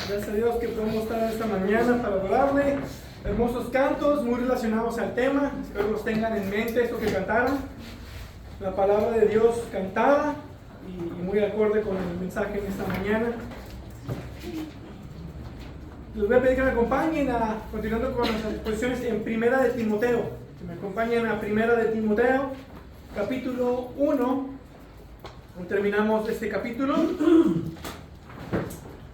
Gracias a Dios que podemos estar esta mañana para adorarle. Hermosos cantos, muy relacionados al tema. Espero los tengan en mente esto que cantaron. La palabra de Dios cantada y muy acorde con el mensaje en esta mañana. Les voy a pedir que me acompañen continuando con las exposiciones en Primera de Timoteo. Que me acompañen a Primera de Timoteo, capítulo 1. Terminamos este capítulo.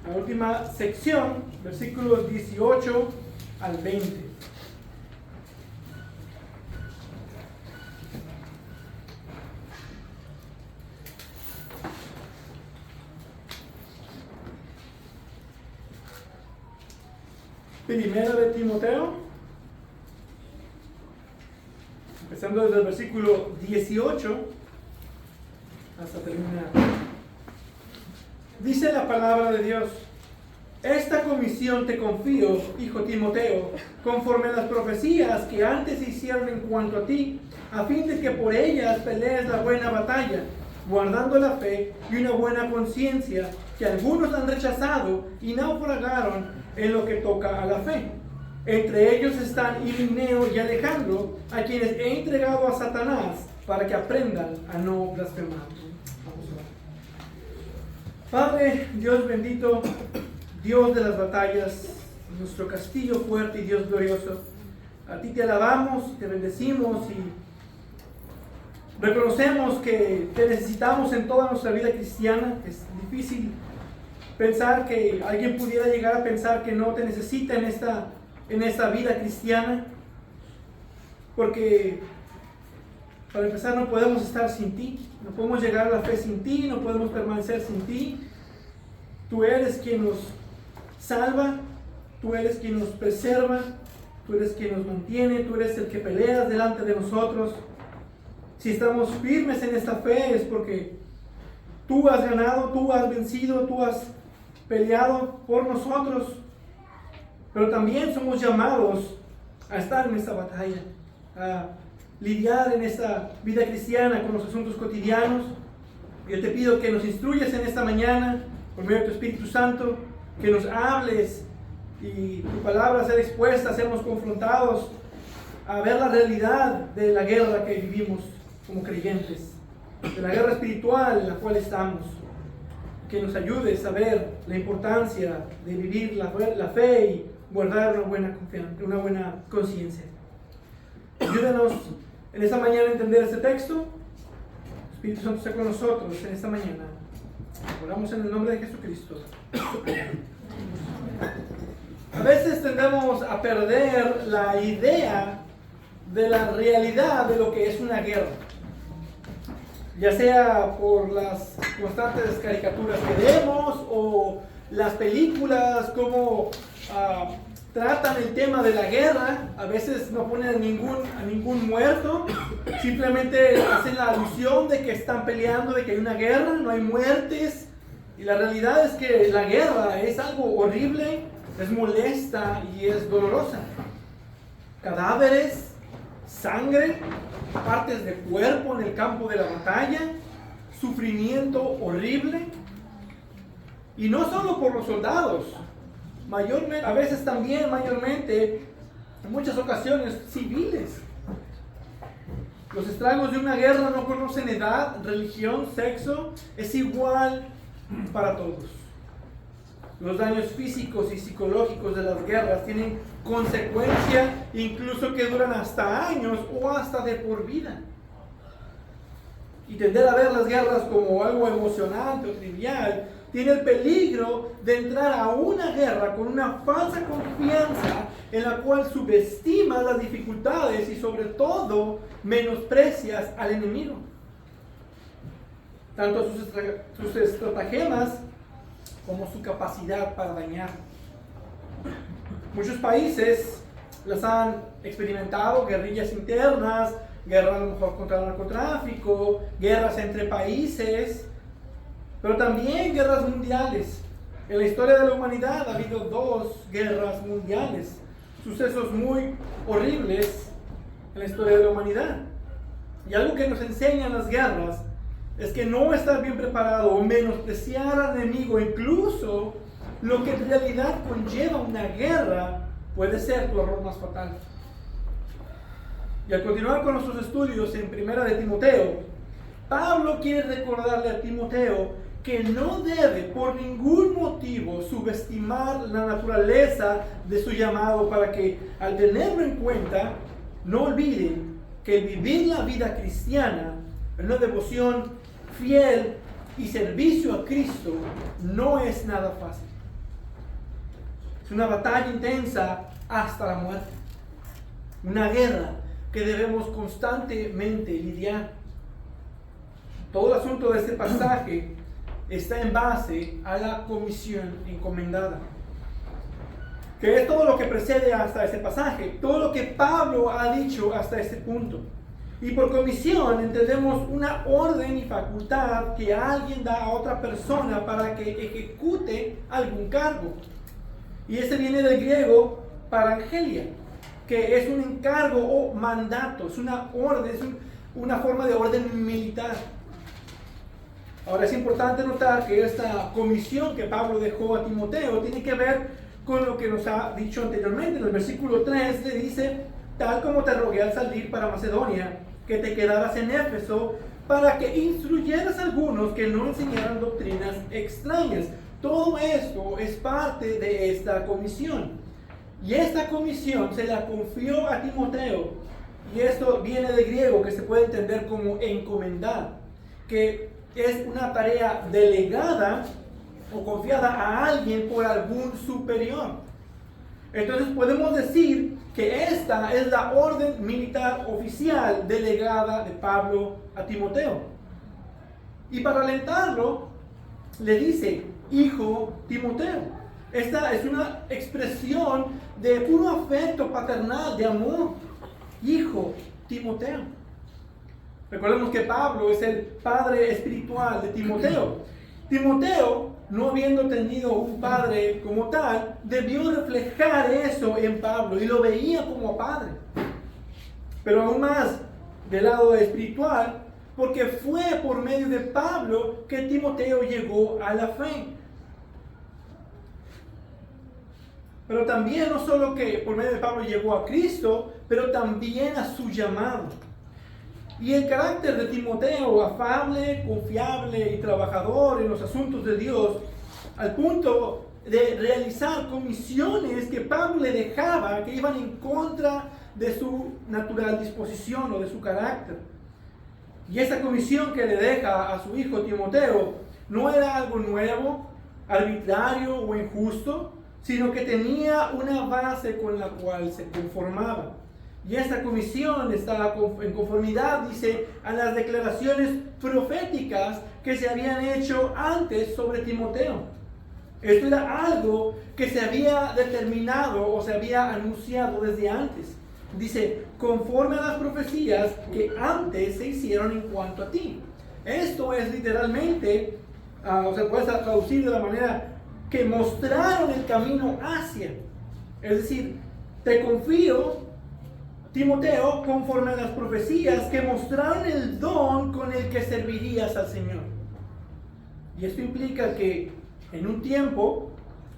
La última sección, versículos 18 al 20. Primera de Timoteo, empezando desde el versículo 18 hasta terminar. Dice la palabra de Dios: esta comisión te confío, hijo Timoteo, conforme a las profecías que antes se hicieron en cuanto a ti, a fin de que por ellas pelees la buena batalla, guardando la fe y una buena conciencia, que algunos han rechazado y naufragaron en lo que toca a la fe. Entre ellos están Himeneo y Alejandro, a quienes he entregado a Satanás para que aprendan a no blasfemar. Padre, Dios bendito, Dios de las batallas, nuestro castillo fuerte y Dios glorioso, a ti te alabamos, te bendecimos y reconocemos que te necesitamos en toda nuestra vida cristiana. Es difícil pensar que alguien pudiera llegar a pensar que no te necesita en esta vida cristiana, porque para empezar no podemos estar sin ti, no podemos llegar a la fe sin ti, no podemos permanecer sin ti. Tú eres quien nos salva, tú eres quien nos preserva, tú eres quien nos mantiene, tú eres el que peleas delante de nosotros. Si estamos firmes en esta fe es porque tú has ganado, tú has vencido, tú has peleado por nosotros. Pero también somos llamados a estar en esta batalla, a lidiar en esta vida cristiana con los asuntos cotidianos. Yo te pido que nos instruyas en esta mañana por medio de tu Espíritu Santo, que nos hables y tu palabra sea expuesta, seamos confrontados a ver la realidad de la guerra que vivimos como creyentes, de la guerra espiritual en la cual estamos. Que nos ayudes a ver la importancia de vivir la fe y guardar una buena confianza, una buena conciencia. Ayúdanos en esta mañana a entender este texto. Espíritu Santo sea con nosotros en esta mañana. Oramos en el nombre de Jesucristo. A veces tendemos a perder la idea de la realidad de lo que es una guerra, ya sea por las constantes caricaturas que vemos o las películas, como tratan el tema de la guerra. A veces no ponen a ningún muerto, simplemente hacen la alusión de que están peleando, de que hay una guerra, no hay muertes. Y la realidad es que la guerra es algo horrible, es molesta y es dolorosa. Cadáveres, sangre, partes de cuerpo en el campo de la batalla, sufrimiento horrible. Y no solo por los soldados, mayormente, a veces también mayormente, en muchas ocasiones, civiles. Los estragos de una guerra no conocen edad, religión, sexo, es igual para todos. Los daños físicos y psicológicos de las guerras tienen consecuencias incluso que duran hasta años o hasta de por vida. Y tender a ver las guerras como algo emocionante o trivial tiene el peligro de entrar a una guerra con una falsa confianza en la cual subestimas las dificultades y sobre todo menosprecias al enemigo. Tanto sus estratagemas como su capacidad para dañar. Muchos países las han experimentado: guerrillas internas, guerras a lo mejor contra el narcotráfico, guerras entre países, pero también guerras mundiales. En la historia de la humanidad ha habido 2 guerras mundiales, sucesos muy horribles en la historia de la humanidad. Y algo que nos enseñan las guerras es que no estar bien preparado o menospreciar al enemigo, incluso lo que en realidad conlleva una guerra puede ser tu error más fatal. Y al continuar con nuestros estudios en Primera de Timoteo, Pablo quiere recordarle a Timoteo que no debe por ningún motivo subestimar la naturaleza de su llamado, para que al tenerlo en cuenta no olvide que vivir la vida cristiana en una devoción fiel y servicio a Cristo no es nada fácil. Es una batalla intensa hasta la muerte, una guerra que debemos constantemente lidiar. Todo el asunto de este pasaje está en base a la comisión encomendada, que es todo lo que precede hasta ese pasaje, todo lo que Pablo ha dicho hasta este punto. Y por comisión entendemos una orden y facultad que alguien da a otra persona para que ejecute algún cargo. Y ese viene del griego parangelia, que es un encargo o mandato, es una orden, es una forma de orden militar. Ahora es importante notar que esta comisión que Pablo dejó a Timoteo tiene que ver con lo que nos ha dicho anteriormente. En el versículo 3 le dice: tal como te rogué al salir para Macedonia, que te quedaras en Éfeso, para que instruyeras a algunos que no enseñaran doctrinas extrañas. Todo esto es parte de esta comisión. Y esta comisión se la confió a Timoteo. Y esto viene del griego, que se puede entender como encomendar, que es una tarea delegada o confiada a alguien por algún superior. Entonces podemos decir que esta es la orden militar oficial delegada de Pablo a Timoteo. Y para alentarlo, le dice: hijo Timoteo. Esta es una expresión de puro afecto paternal, de amor. Hijo Timoteo. Recordemos que Pablo es el padre espiritual de Timoteo. Timoteo, no habiendo tenido un padre como tal, debió reflejar eso en Pablo y lo veía como padre. Pero aún más del lado espiritual, porque fue por medio de Pablo que Timoteo llegó a la fe. Pero también no solo que por medio de Pablo llegó a Cristo, pero también a su llamado. Y el carácter de Timoteo, afable, confiable y trabajador en los asuntos de Dios, al punto de realizar comisiones que Pablo le dejaba, que iban en contra de su natural disposición o de su carácter. Y esa comisión que le deja a su hijo Timoteo no era algo nuevo, arbitrario o injusto, sino que tenía una base con la cual se conformaba. Y esta comisión está en conformidad, dice, a las declaraciones proféticas que se habían hecho antes sobre Timoteo. Esto era algo que se había determinado o se había anunciado desde antes. Dice, conforme a las profecías que antes se hicieron en cuanto a ti. Esto es literalmente, o sea, puede traducir de la manera que mostraron el camino hacia. Es decir, te confío, Timoteo, conforme a las profecías que mostraron el don con el que servirías al Señor. Y esto implica que en un tiempo,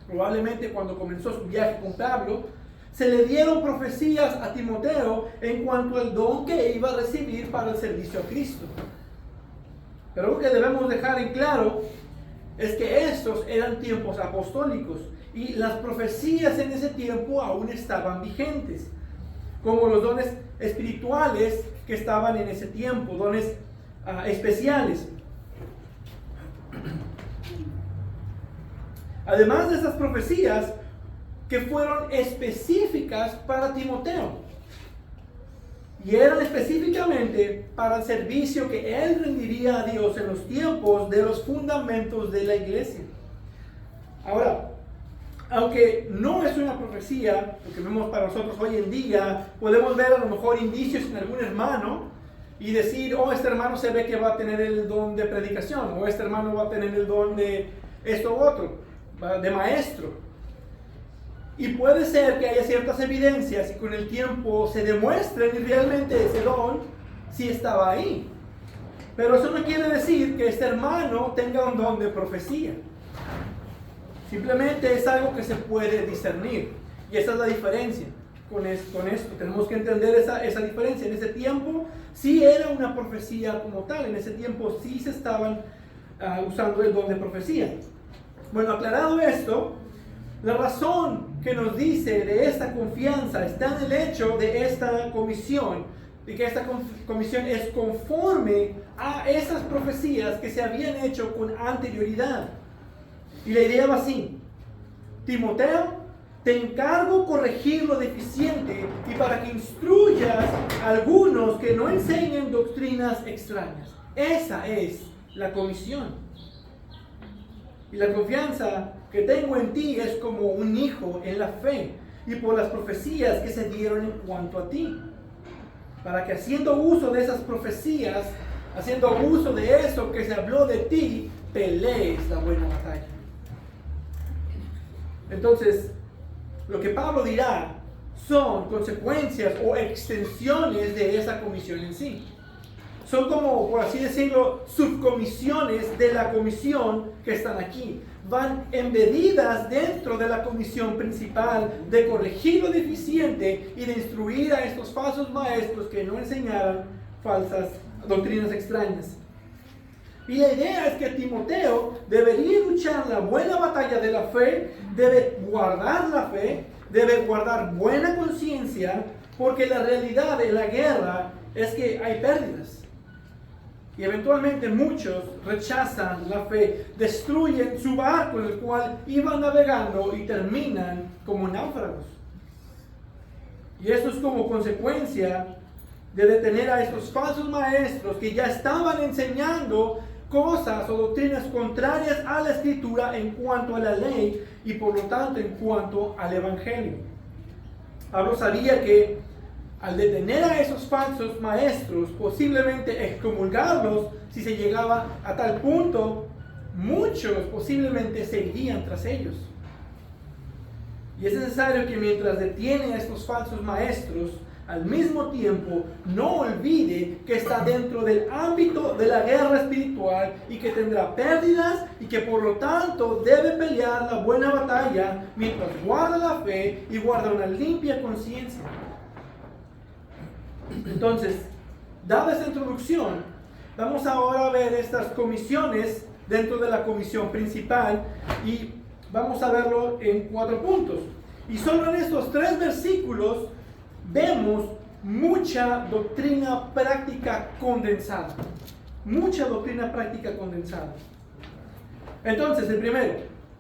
probablemente cuando comenzó su viaje con Pablo, se le dieron profecías a Timoteo en cuanto al don que iba a recibir para el servicio a Cristo. Pero lo que debemos dejar en claro es que estos eran tiempos apostólicos y las profecías en ese tiempo aún estaban vigentes, como los dones espirituales que estaban en ese tiempo, dones especiales. Además de esas profecías que fueron específicas para Timoteo, y eran específicamente para el servicio que él rendiría a Dios en los tiempos de los fundamentos de la iglesia. Ahora, aunque no es una profecía, lo que vemos para nosotros hoy en día, podemos ver a lo mejor indicios en algún hermano y decir, oh, este hermano se ve que va a tener el don de predicación, o este hermano va a tener el don de esto u otro, de maestro. Y puede ser que haya ciertas evidencias y con el tiempo se demuestren y realmente ese don sí estaba ahí. Pero eso no quiere decir que este hermano tenga un don de profecía. Simplemente es algo que se puede discernir. Y esa es la diferencia con esto. Tenemos que entender esa diferencia. En ese tiempo sí era una profecía como tal. En ese tiempo sí se estaban usando el don de profecía. Bueno, aclarado esto, la razón que nos dice de esta confianza está en el hecho de esta comisión, de que esta comisión es conforme a esas profecías que se habían hecho con anterioridad. Y la idea va así: Timoteo, te encargo corregir lo deficiente y para que instruyas a algunos que no enseñen doctrinas extrañas. Esa es la comisión. Y la confianza que tengo en ti es como un hijo en la fe y por las profecías que se dieron en cuanto a ti. Para que haciendo uso de esas profecías, haciendo uso de eso que se habló de ti, pelees la buena batalla. Entonces, lo que Pablo dirá son consecuencias o extensiones de esa comisión en sí. Son como, por así decirlo, subcomisiones de la comisión que están aquí. Van embedidas dentro de la comisión principal de corregir lo deficiente y de instruir a estos falsos maestros que no enseñaran falsas doctrinas extrañas. Y la idea es que Timoteo debería luchar la buena batalla de la fe, debe guardar la fe, debe guardar buena conciencia, porque la realidad de la guerra es que hay pérdidas. Y eventualmente muchos rechazan la fe, destruyen su barco en el cual iban navegando y terminan como náufragos. Y esto es como consecuencia de detener a estos falsos maestros que ya estaban enseñando cosas o doctrinas contrarias a la Escritura en cuanto a la ley y por lo tanto en cuanto al Evangelio. Pablo sabía que al detener a esos falsos maestros, posiblemente excomulgarlos, si se llegaba a tal punto, muchos posiblemente seguirían tras ellos. Y es necesario que mientras detiene a estos falsos maestros, al mismo tiempo no olvide que está dentro del ámbito de la guerra espiritual y que tendrá pérdidas y que por lo tanto debe pelear la buena batalla mientras guarda la fe y guarda una limpia conciencia. Entonces, dada esta introducción, vamos ahora a ver estas comisiones dentro de la comisión principal y vamos a verlo en 4 puntos. Y solo en estos 3 versículos vemos mucha doctrina práctica condensada. Mucha doctrina práctica condensada. Entonces, el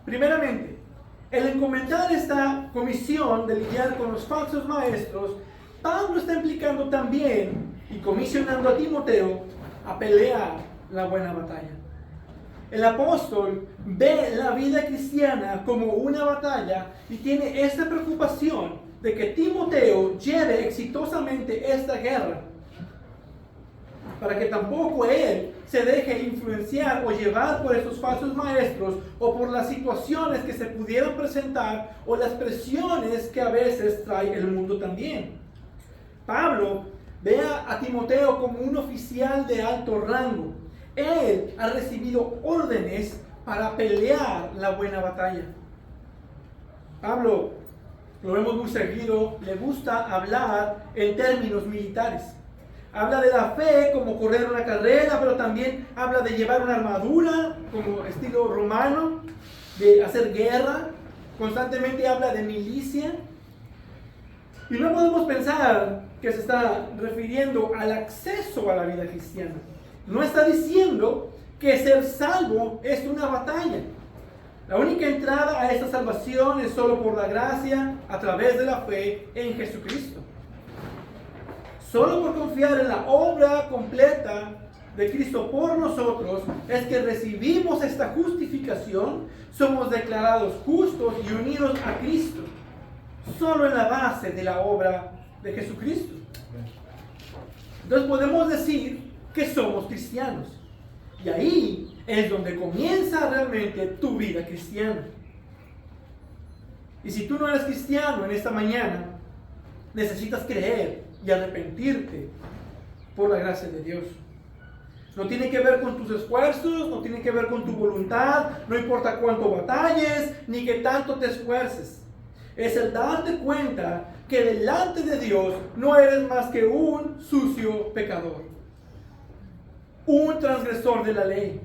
primeramente, el encomendar esta comisión de lidiar con los falsos maestros, Pablo está implicando también y comisionando a Timoteo a pelear la buena batalla. El apóstol ve la vida cristiana como una batalla y tiene esta preocupación de que Timoteo lleve exitosamente esta guerra, para que tampoco él se deje influenciar o llevar por esos falsos maestros o por las situaciones que se pudieran presentar o las presiones que a veces trae el mundo también. Pablo ve a Timoteo como un oficial de alto rango. Él ha recibido órdenes para pelear la buena batalla. Pablo, lo vemos muy seguido, le gusta hablar en términos militares. Habla de la fe como correr una carrera, pero también habla de llevar una armadura como estilo romano, de hacer guerra. Constantemente habla de milicia. Y no podemos pensar que se está refiriendo al acceso a la vida cristiana. No está diciendo que ser salvo es una batalla. La única entrada a esta salvación es solo por la gracia a través de la fe en Jesucristo. Solo por confiar en la obra completa de Cristo por nosotros es que recibimos esta justificación, somos declarados justos y unidos a Cristo. Solo en la base de la obra de Jesucristo. Entonces podemos decir que somos cristianos. Y ahí es donde comienza realmente tu vida cristiana. Y si tú no eres cristiano en esta mañana, necesitas creer y arrepentirte por la gracia de Dios. No tiene que ver con tus esfuerzos, no tiene que ver con tu voluntad, no importa cuánto batalles, ni que tanto te esfuerces. Es el darte cuenta que delante de Dios no eres más que un sucio pecador, un transgresor de la ley.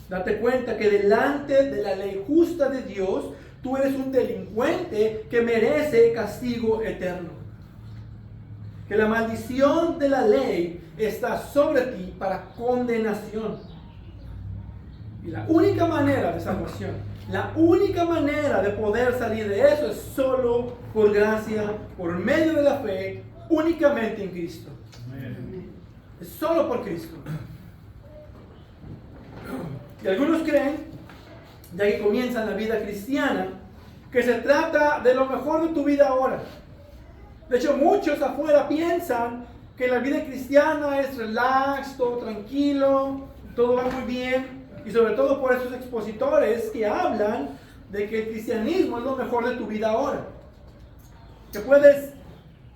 Date cuenta que delante de la ley justa de Dios, tú eres un delincuente que merece castigo eterno. Que la maldición de la ley está sobre ti para condenación. Y la única manera de salvación, la única manera de poder salir de eso es solo por gracia, por medio de la fe, únicamente en Cristo. Es solo por Cristo. Y algunos creen, ya que comienzan la vida cristiana, que se trata de lo mejor de tu vida ahora. De hecho, muchos afuera piensan que la vida cristiana es relax, todo tranquilo, todo va muy bien. Y sobre todo por esos expositores que hablan de que el cristianismo es lo mejor de tu vida ahora. Que puedes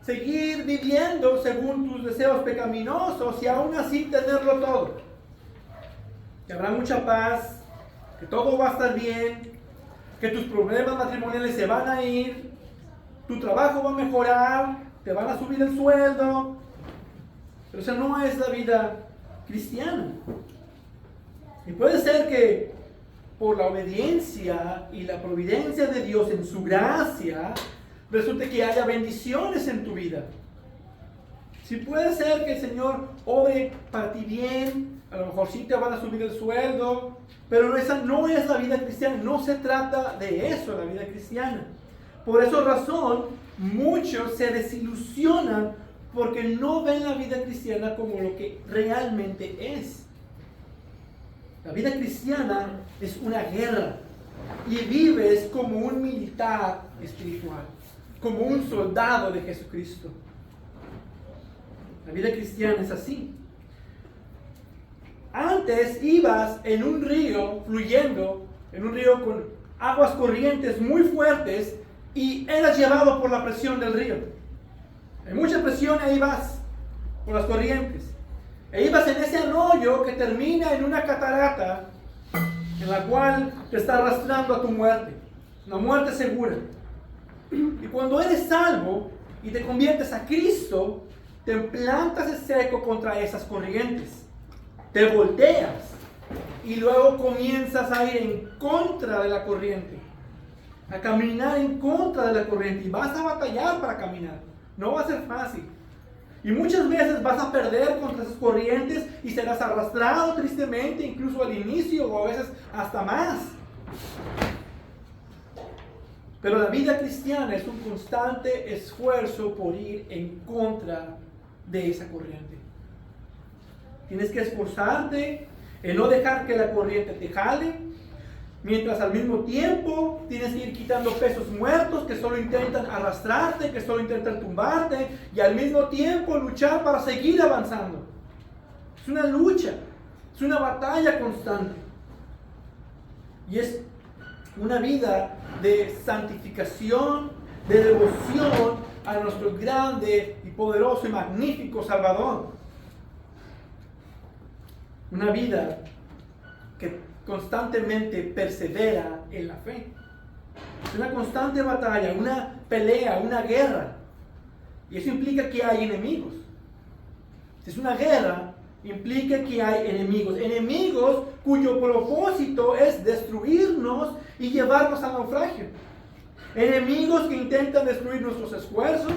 seguir viviendo según tus deseos pecaminosos y aún así tenerlo todo. Que habrá mucha paz, que todo va a estar bien, que tus problemas matrimoniales se van a ir, tu trabajo va a mejorar, te van a subir el sueldo. Pero esa no es la vida cristiana. Y puede ser que por la obediencia y la providencia de Dios en su gracia, resulte que haya bendiciones en tu vida. Si puede ser que el Señor obre para ti bien, a lo mejor sí te van a subir el sueldo, pero esa no es la vida cristiana, no se trata de eso la vida cristiana. Por esa razón, muchos se desilusionan porque no ven la vida cristiana como lo que realmente es. La vida cristiana es una guerra y vives como un militar espiritual, como un soldado de Jesucristo. La vida cristiana es así. Antes ibas en un río fluyendo, en un río con aguas corrientes muy fuertes y eras llevado por la presión del río. Hay mucha presión, ahí vas por las corrientes. E ibas en ese arroyo que termina en una catarata en la cual te está arrastrando a tu muerte, una muerte segura. Y cuando eres salvo y te conviertes a Cristo, te plantas en seco contra esas corrientes, te volteas y luego comienzas a ir en contra de la corriente, a caminar en contra de la corriente y vas a batallar para caminar, no va a ser fácil. Y muchas veces vas a perder contra esas corrientes y serás arrastrado tristemente, incluso al inicio o a veces hasta más. Pero la vida cristiana es un constante esfuerzo por ir en contra de esa corriente. Tienes que esforzarte en no dejar que la corriente te jale, mientras al mismo tiempo tienes que ir quitando pesos muertos que solo intentan arrastrarte, que solo intentan tumbarte, y al mismo tiempo luchar para seguir avanzando. Es una lucha, es una batalla constante. Y es una vida de santificación, de devoción a nuestro grande y poderoso y magnífico Salvador. Una vida que constantemente persevera en la fe. Es una constante batalla, una pelea, una guerra. Y eso implica que hay enemigos. Si es una guerra, implica que hay enemigos. Enemigos cuyo propósito es destruirnos y llevarnos al naufragio. Enemigos que intentan destruir nuestros esfuerzos,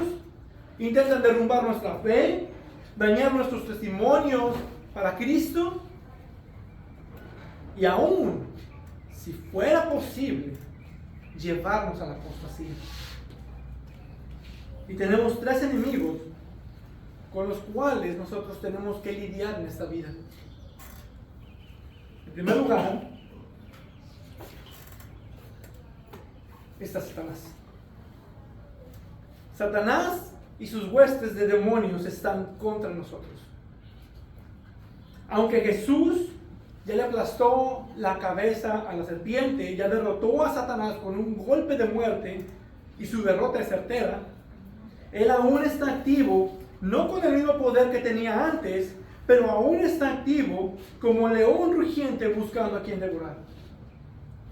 intentan derrumbar nuestra fe, dañar nuestros testimonios para Cristo. Y aún, si fuera posible, llevarnos a la apostasía. Y tenemos tres enemigos con los cuales nosotros tenemos que lidiar en esta vida. En primer lugar, está Satanás. Satanás y sus huestes de demonios están contra nosotros. Aunque Jesús ya le aplastó la cabeza a la serpiente, ya derrotó a Satanás con un golpe de muerte y su derrota es certera, él aún está activo, no con el mismo poder que tenía antes, pero aún está activo como león rugiente buscando a quien devorar.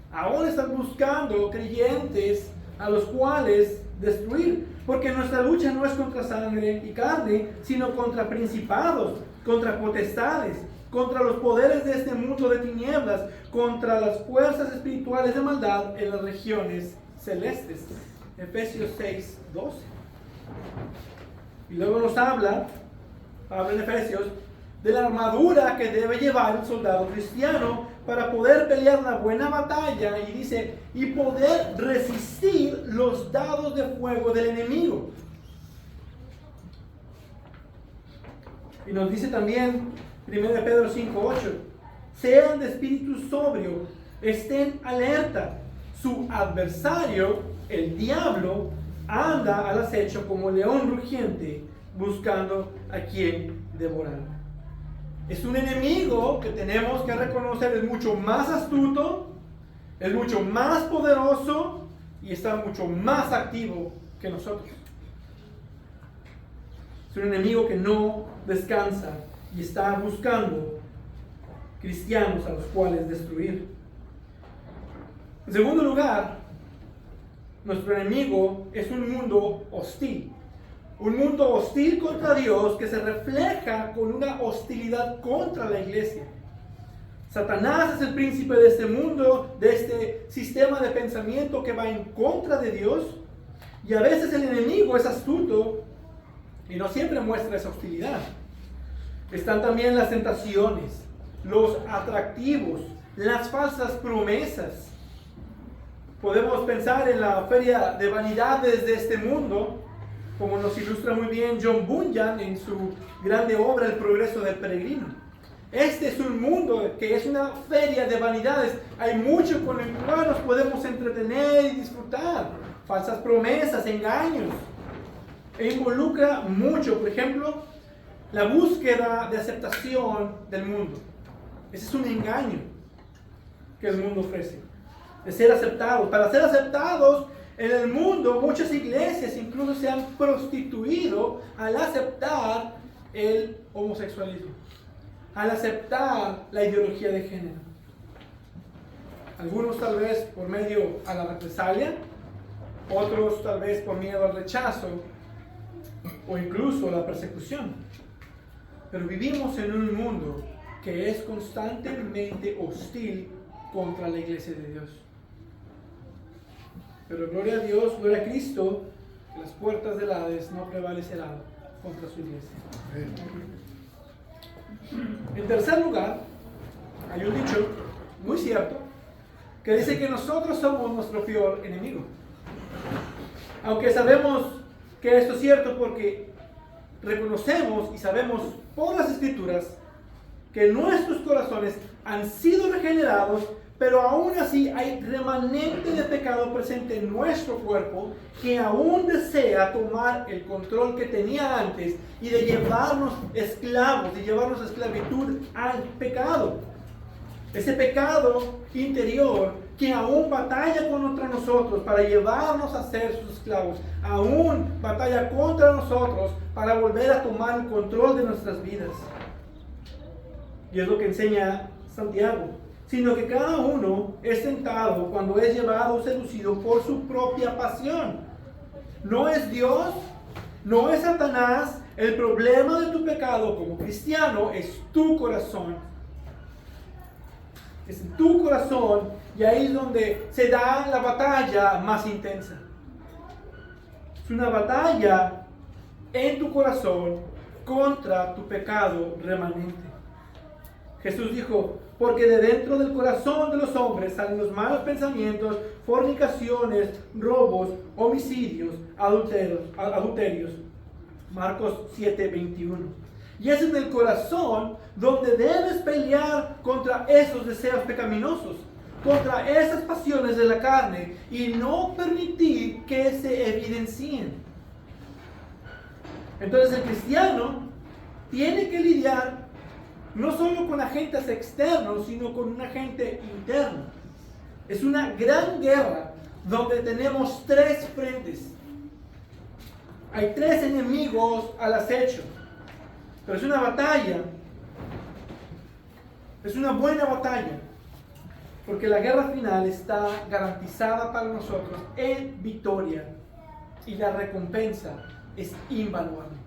Aún están buscando creyentes a los cuales destruir, porque nuestra lucha no es contra sangre y carne, sino contra principados, contra potestades, contra los poderes de este mundo de tinieblas, contra las fuerzas espirituales de maldad en las regiones celestes. Efesios 6:12. Y luego nos habla en Efesios, de la armadura que debe llevar el soldado cristiano para poder pelear una buena batalla, y dice, y poder resistir los dardos de fuego del enemigo. Y nos dice también 1 Pedro 5:8, sean de espíritu sobrio, estén alerta, su adversario, el diablo, anda al acecho como león rugiente, buscando a quien devorar. Es un enemigo que tenemos que reconocer, es mucho más astuto, es mucho más poderoso y está mucho más activo que nosotros. Es un enemigo que no descansa y está buscando cristianos a los cuales destruir. En segundo lugar, nuestro enemigo es un mundo hostil. Un mundo hostil contra Dios que se refleja con una hostilidad contra la iglesia. Satanás es el príncipe de este mundo, de este sistema de pensamiento que va en contra de Dios. Y a veces el enemigo es astuto y no siempre muestra esa hostilidad. Están también las tentaciones, los atractivos, las falsas promesas. Podemos pensar en la feria de vanidades de este mundo, como nos ilustra muy bien John Bunyan en su grande obra El progreso del peregrino. Este es un mundo que es una feria de vanidades. Hay mucho con el cual nos podemos entretener y disfrutar. Falsas promesas, engaños. E involucra mucho, por ejemplo, la búsqueda de aceptación del mundo. Ese es un engaño que el mundo ofrece. De ser aceptados. Para ser aceptados en el mundo, muchas iglesias incluso se han prostituido al aceptar el homosexualismo, al aceptar la ideología de género. Algunos tal vez por medio a la represalia, otros tal vez por miedo al rechazo o incluso a la persecución. Pero vivimos en un mundo que es constantemente hostil contra la iglesia de Dios. Pero gloria a Dios, gloria a Cristo, que las puertas del Hades no prevalecerán contra su iglesia. En tercer lugar, hay un dicho muy cierto que dice que nosotros somos nuestro peor enemigo. Aunque sabemos que esto es cierto porque reconocemos y sabemos por las Escrituras que nuestros corazones han sido regenerados, pero aún así hay remanente de pecado presente en nuestro cuerpo que aún desea tomar el control que tenía antes y de llevarnos esclavos, de llevarnos a esclavitud al pecado. Ese pecado interior que aún batalla contra nosotros para llevarnos a ser sus esclavos, aún batalla contra nosotros para volver a tomar el control de nuestras vidas. Y es lo que enseña Santiago. Sino que cada uno es tentado cuando es llevado o seducido por su propia pasión. No es Dios, no es Satanás. El problema de tu pecado como cristiano es tu corazón. Es tu corazón, y ahí es donde se da la batalla más intensa. Es una batalla en tu corazón contra tu pecado remanente. Jesús dijo, porque de dentro del corazón de los hombres salen los malos pensamientos, fornicaciones, robos, homicidios, adulterios. Marcos 7:21. Y es en el corazón donde debes pelear contra esos deseos pecaminosos, contra esas pasiones de la carne, y no permitir que se evidencien. Entonces el cristiano tiene que lidiar no solo con agentes externos, sino con un agente interno. Es una gran guerra donde tenemos tres frentes. Hay tres enemigos al acecho. Pero es una batalla Es una buena batalla, porque la guerra final está garantizada para nosotros en victoria y la recompensa es invaluable.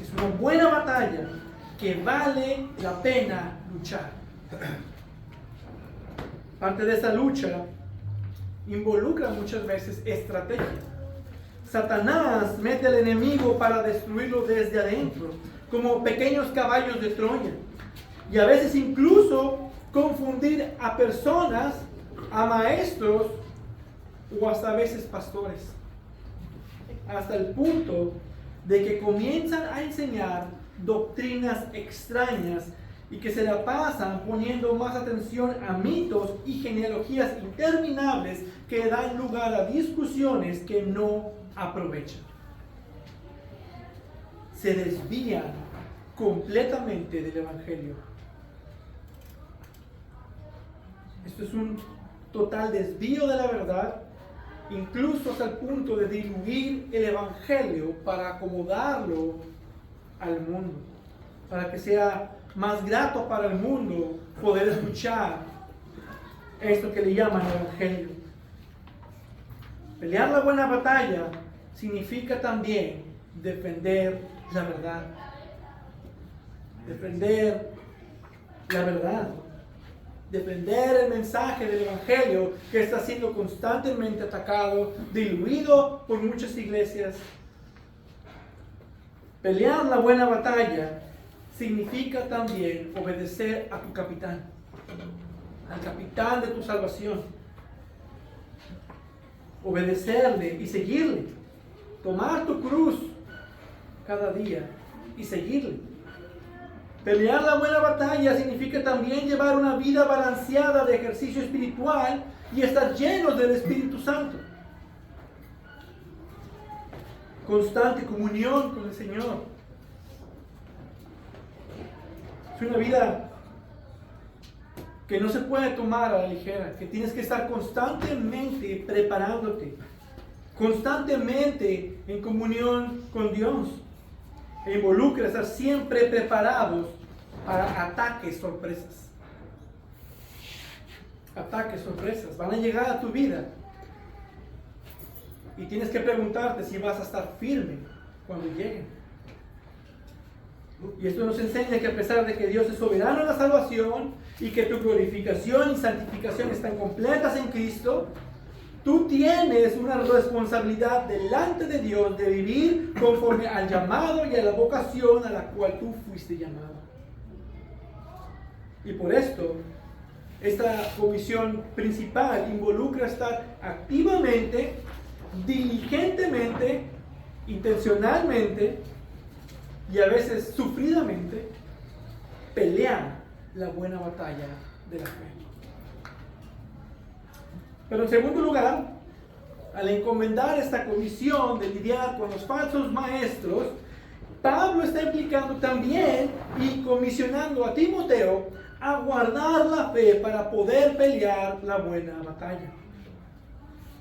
Es una buena batalla que vale la pena luchar. Parte de esa lucha involucra muchas veces estrategia. Satanás mete al enemigo para destruirlo desde adentro, como pequeños caballos de Troya. Y a veces incluso confundir a personas, a maestros o hasta a veces pastores. Hasta el punto de que comienzan a enseñar doctrinas extrañas y que se la pasan poniendo más atención a mitos y genealogías interminables que dan lugar a discusiones que no aprovechan. Se desvían completamente del Evangelio. Esto es un total desvío de la verdad, incluso hasta el punto de diluir el Evangelio para acomodarlo al mundo, para que sea más grato para el mundo poder escuchar esto que le llaman Evangelio. Pelear la buena batalla significa también defender la verdad. Defender la verdad. Defender el mensaje del Evangelio que está siendo constantemente atacado, diluido por muchas iglesias. Pelear la buena batalla significa también obedecer a tu capitán, al capitán de tu salvación. Obedecerle y seguirle. Tomar tu cruz cada día y seguirle. Pelear la buena batalla significa también llevar una vida balanceada de ejercicio espiritual y estar llenos del Espíritu Santo. Constante comunión con el Señor. Es una vida que no se puede tomar a la ligera, que tienes que estar constantemente preparándote, constantemente en comunión con Dios. E involucra estar siempre preparados para ataques sorpresas. Ataques sorpresas van a llegar a tu vida y tienes que preguntarte si vas a estar firme cuando lleguen. Y esto nos enseña que a pesar de que Dios es soberano en la salvación y que tu glorificación y santificación están completas en Cristo, tú tienes una responsabilidad delante de Dios de vivir conforme al llamado y a la vocación a la cual tú fuiste llamado. Y por esto, esta comisión principal involucra estar activamente, diligentemente, intencionalmente y a veces sufridamente pelear la buena batalla de la fe. Pero en segundo lugar, al encomendar esta comisión de lidiar con los falsos maestros, Pablo está implicando también y comisionando a Timoteo a guardar la fe para poder pelear la buena batalla.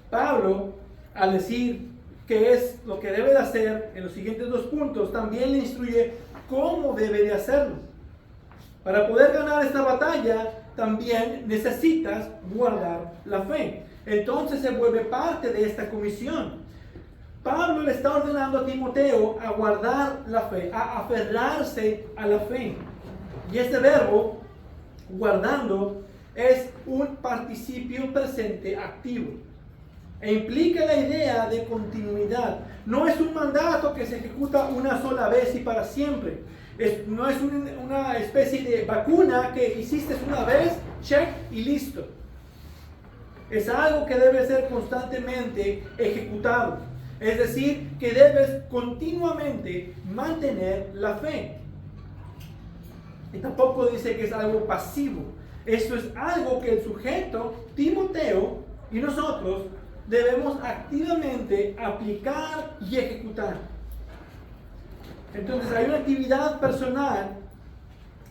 Pablo, al decir qué es lo que debe de hacer en los siguientes 2 puntos, también le instruye cómo debe de hacerlo. Para poder ganar esta batalla, también necesitas guardar la fe. Entonces se vuelve parte de esta comisión. Pablo le está ordenando a Timoteo a guardar la fe, a aferrarse a la fe. Y este verbo, guardando, es un participio presente activo. E implica la idea de continuidad. No es un mandato que se ejecuta una sola vez y para siempre. No es una especie de vacuna que hiciste una vez, check y listo. Es algo que debe ser constantemente ejecutado. Es decir, que debes continuamente mantener la fe. Y tampoco dice que es algo pasivo. Esto es algo que el sujeto, Timoteo, y nosotros debemos activamente aplicar y ejecutar. Entonces hay una actividad personal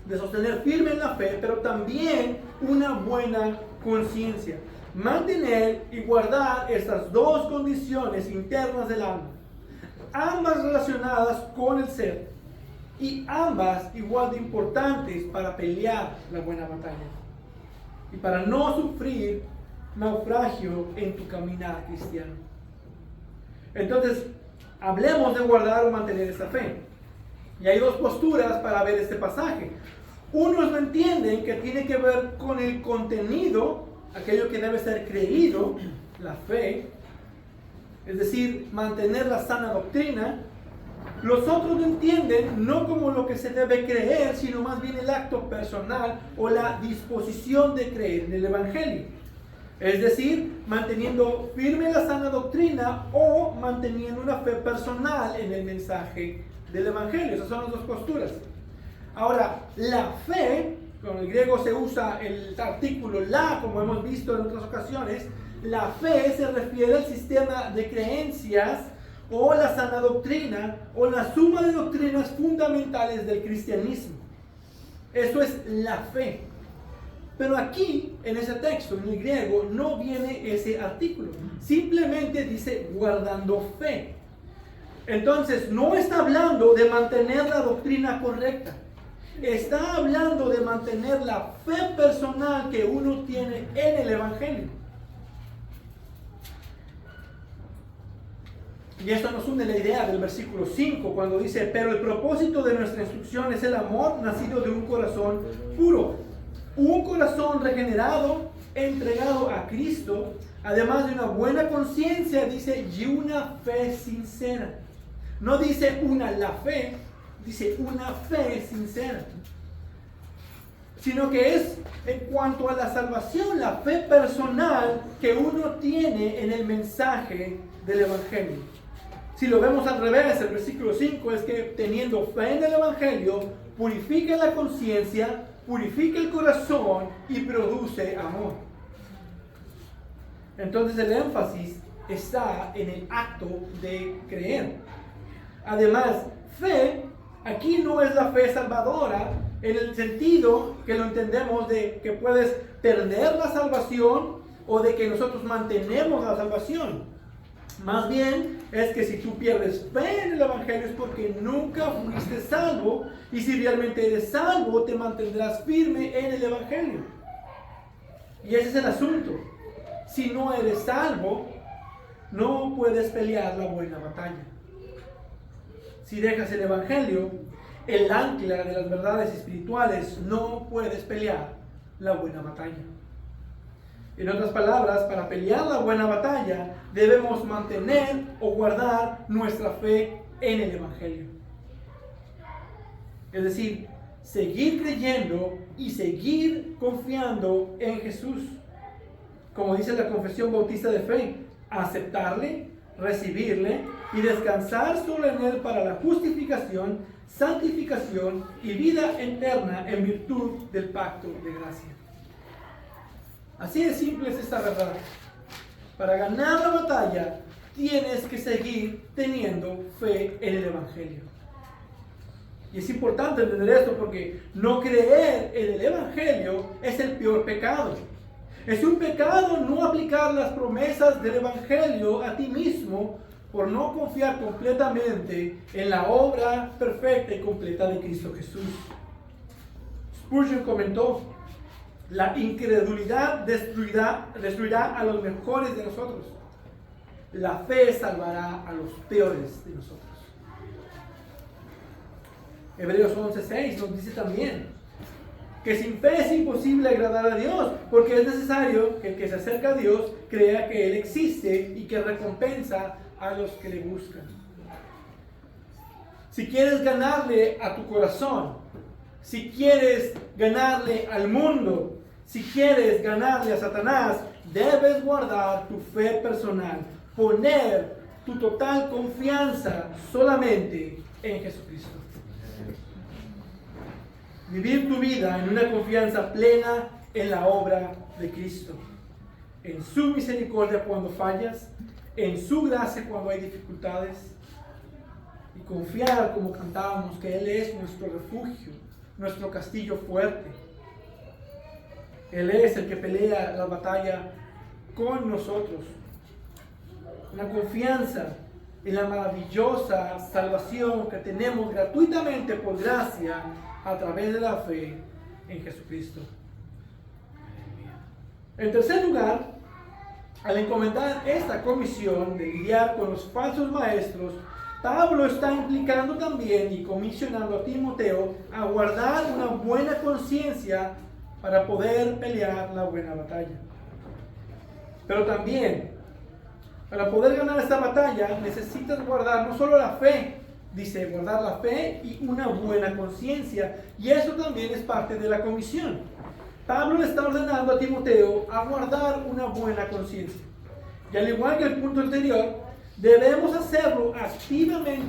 de sostener firme en la fe, pero también una buena conciencia. Mantener y guardar estas 2 condiciones internas del alma, ambas relacionadas con el ser, y ambas igual de importantes para pelear la buena batalla y para no sufrir naufragio en tu caminar cristiano. Entonces, hablemos de guardar o mantener esta fe. Y hay dos posturas para ver este pasaje. Unos no entienden que tiene que ver con el contenido, aquello que debe ser creído, la fe, es decir, mantener la sana doctrina. Los otros lo entienden no como lo que se debe creer, sino más bien el acto personal o la disposición de creer en el Evangelio. Es decir, manteniendo firme la sana doctrina o manteniendo una fe personal en el mensaje del Evangelio. Esas son las dos posturas. Ahora, la fe, con el griego se usa el artículo la, como hemos visto en otras ocasiones. La fe se refiere al sistema de creencias o la sana doctrina o la suma de doctrinas fundamentales del cristianismo. Eso es la fe. Pero aquí, en ese texto, en el griego, no viene ese artículo. Simplemente dice guardando fe. Entonces, no está hablando de mantener la doctrina correcta. Está hablando de mantener la fe personal que uno tiene en el Evangelio. Y esto nos une la idea del versículo 5, cuando dice, pero el propósito de nuestra instrucción es el amor nacido de un corazón puro. Un corazón regenerado, entregado a Cristo, además de una buena conciencia, dice, y una fe sincera. No dice una la fe, dice una fe sincera. Sino que es en cuanto a la salvación, la fe personal que uno tiene en el mensaje del Evangelio. Si lo vemos al revés, el versículo 5 es que teniendo fe en el Evangelio, purifica la conciencia, purifica el corazón y produce amor. Entonces el énfasis está en el acto de creer. Además, fe aquí no es la fe salvadora en el sentido que lo entendemos de que puedes perder la salvación o de que nosotros mantenemos la salvación. Más bien es que si tú pierdes fe en el Evangelio es porque nunca fuiste salvo, y si realmente eres salvo te mantendrás firme en el Evangelio. Y ese es el asunto. Si no eres salvo, no puedes pelear la buena batalla. Si dejas el Evangelio, el ancla de las verdades espirituales, no puedes pelear la buena batalla. En otras palabras, para pelear la buena batalla, debemos mantener o guardar nuestra fe en el Evangelio. Es decir, seguir creyendo y seguir confiando en Jesús. Como dice la Confesión Bautista de Fe, aceptarle, recibirle y descansar solo en Él para la justificación, santificación y vida eterna en virtud del pacto de gracia. Así de simple es esta verdad. Para ganar la batalla, tienes que seguir teniendo fe en el Evangelio. Y es importante entender esto porque no creer en el Evangelio es el peor pecado. Es un pecado no aplicar las promesas del Evangelio a ti mismo por no confiar completamente en la obra perfecta y completa de Cristo Jesús. Spurgeon comentó, la incredulidad destruirá a los mejores de nosotros. La fe salvará a los peores de nosotros. Hebreos 11:6 nos dice también que sin fe es imposible agradar a Dios, porque es necesario que el que se acerca a Dios crea que Él existe y que recompensa a los que le buscan. Si quieres ganarle a tu corazón, si quieres ganarle al mundo, si quieres ganarle a Satanás, debes guardar tu fe personal, poner tu total confianza solamente en Jesucristo. Vivir tu vida en una confianza plena en la obra de Cristo, en su misericordia cuando fallas, en su gracia cuando hay dificultades, y confiar, como cantábamos, que Él es nuestro refugio, nuestro castillo fuerte. Él es el que pelea la batalla con nosotros. Una confianza en la maravillosa salvación que tenemos gratuitamente por gracia a través de la fe en Jesucristo. En tercer lugar, al encomendar esta comisión de lidiar con los falsos maestros, Pablo está implicando también y comisionando a Timoteo a guardar una buena conciencia para poder pelear la buena batalla. Pero también, para poder ganar esta batalla, necesitas guardar no solo la fe, dice guardar la fe y una buena conciencia. Y eso también es parte de la comisión. Pablo le está ordenando a Timoteo a guardar una buena conciencia. Y al igual que el punto anterior, debemos hacerlo activamente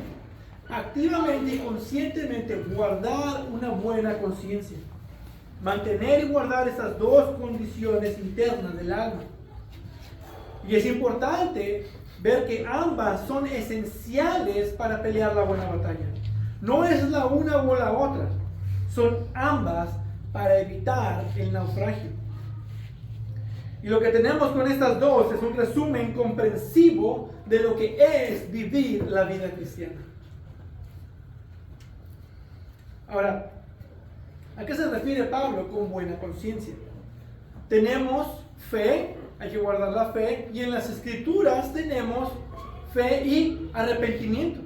y conscientemente, guardar una buena conciencia. Mantener y guardar esas dos condiciones internas del alma. Y es importante ver que ambas son esenciales para pelear la buena batalla. No es la una o la otra, son ambas para evitar el naufragio. Y lo que tenemos con estas dos es un resumen comprensivo de lo que es vivir la vida cristiana. Ahora, ¿a qué se refiere Pablo con buena conciencia? Tenemos fe, hay que guardar la fe, y en las Escrituras tenemos fe y arrepentimiento.